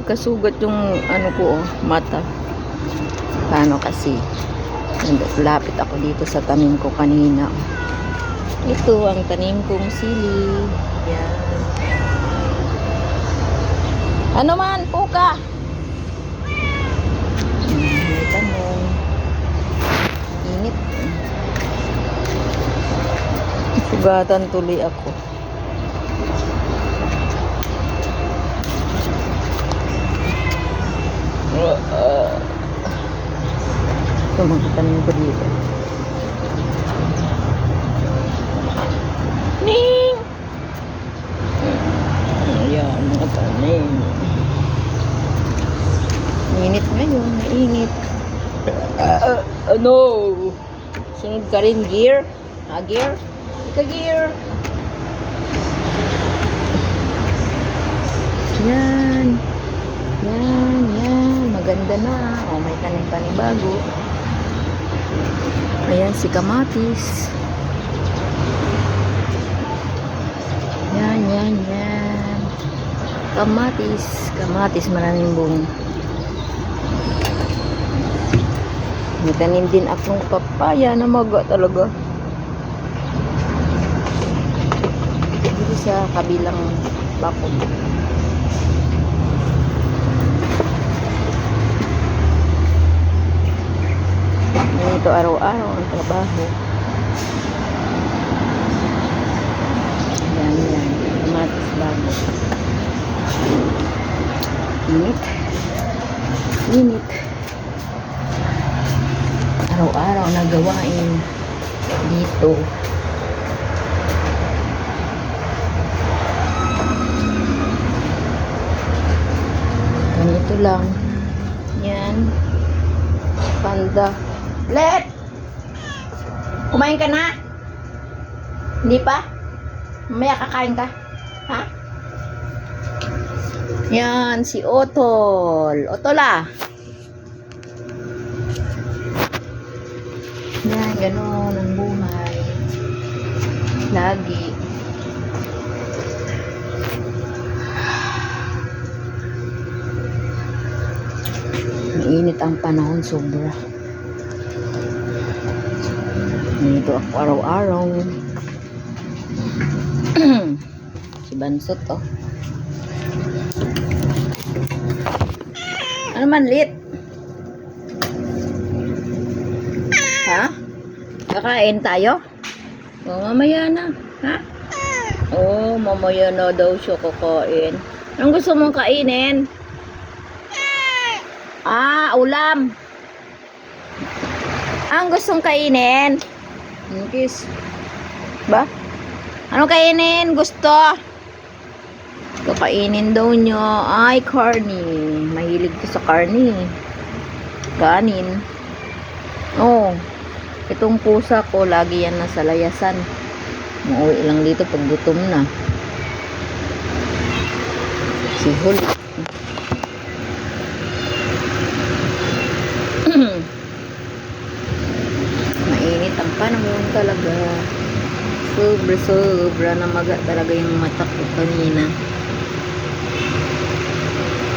nagkasugat yung ano ko, mata. Paano kasi? Lapit ako dito sa tanim ko kanina. Ito ang tanim kong sili. Yan. Ano man, puka? May tanong. Init. Sugatan tuloy ako. Ito mga tanim ko dito. Ning! Ayan, mga tanim. Init ngayon, mainit. Ano? Sunod ka rin, gear? Gear? Ika-gear. Yan. Yan, yan. Maganda na. O, may tanim-tanim bago. Ayan, si kamatis. Yan, yan, yan. Kamatis. Kamatis, maraming bunga. May tanim din akong papaya na maga talaga. Dito sa kabilang bakod. Ito araw-araw ang trabaho. Yan, yan. Kamatis bago. Init. Init. Araw-araw na gawain dito. Ganito lang. Yan. Panda. Let! Kumain ka na? Hindi pa? Mamaya kakain ka? Ha? Yan, si Otol. Otola. Yan, gano'n ang buhay. Lagi. Mainit ang panahon, sobra. Dito ako araw-araw. Si Bansot, oh. Ano man, lit? Ha? Kakain tayo? O, mamaya na. Ha? O, mamaya na daw siya kakain. Anong gusto mong kainin? Ulam. Ang gustong kainin? Kiss. Ba? Ano kainin? Gusto? Kakainin daw nyo. Ay, karni. Mahilig ko sa karni. Kanin. Oh. Itong pusa ko, lagi yan nasa layasan. Mauwi lang dito pag gutom na. Si Hul. Mainit ang panahon talaga. Sobra na maga talaga yung mata ko kanina.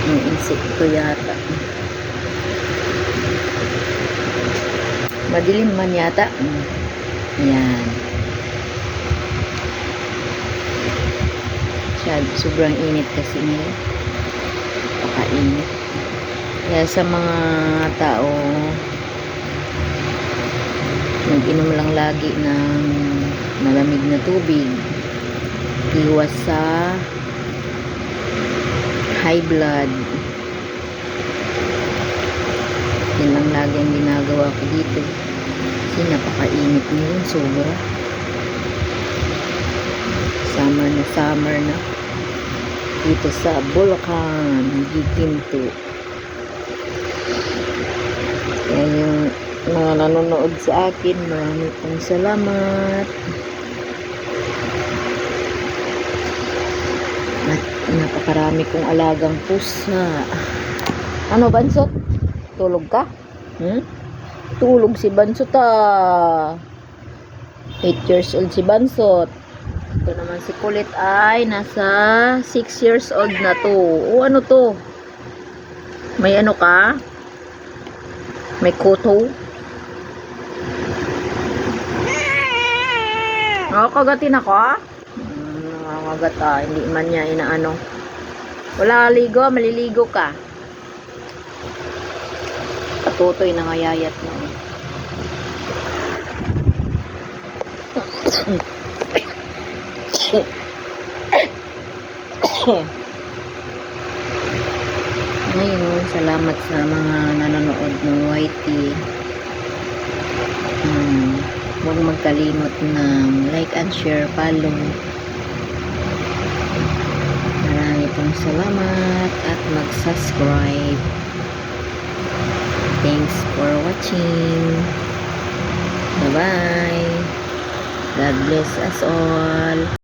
Yung insekto yata. Madilim man yata. Yan. Sobrang init kasi ngayon. Pakainit. Kaya sa mga tao, mag-inom lang lagi ng malamig na tubig. Iwas sa high blood. Yan lang lagi ang ginagawa ko dito. Kasi napakainit ngayon, sobra. Summer na. Dito sa Bulacan, Giginto. Yan yung mga nanonood sa akin. Maraming pong salamat. At napakarami kong alagang pusa. Ano, Bansot? Tulog ka? Tulog si Bansot, 8 years old si Bansot. Ito naman si Kulit ay nasa 6 years old na to. O ano to? May ano ka? May koto? Nakakagatin ako? Nakakagat hindi man niya inaano. Wala ligo, maliligo ka. Katutoy nangayayat mo. Ngayon, salamat sa mga nanonood ng YT. Huwag magkalimot ng like and share, follow. Marami pong salamat at mag-subscribe. Thanks for watching. Bye-bye. God bless us all.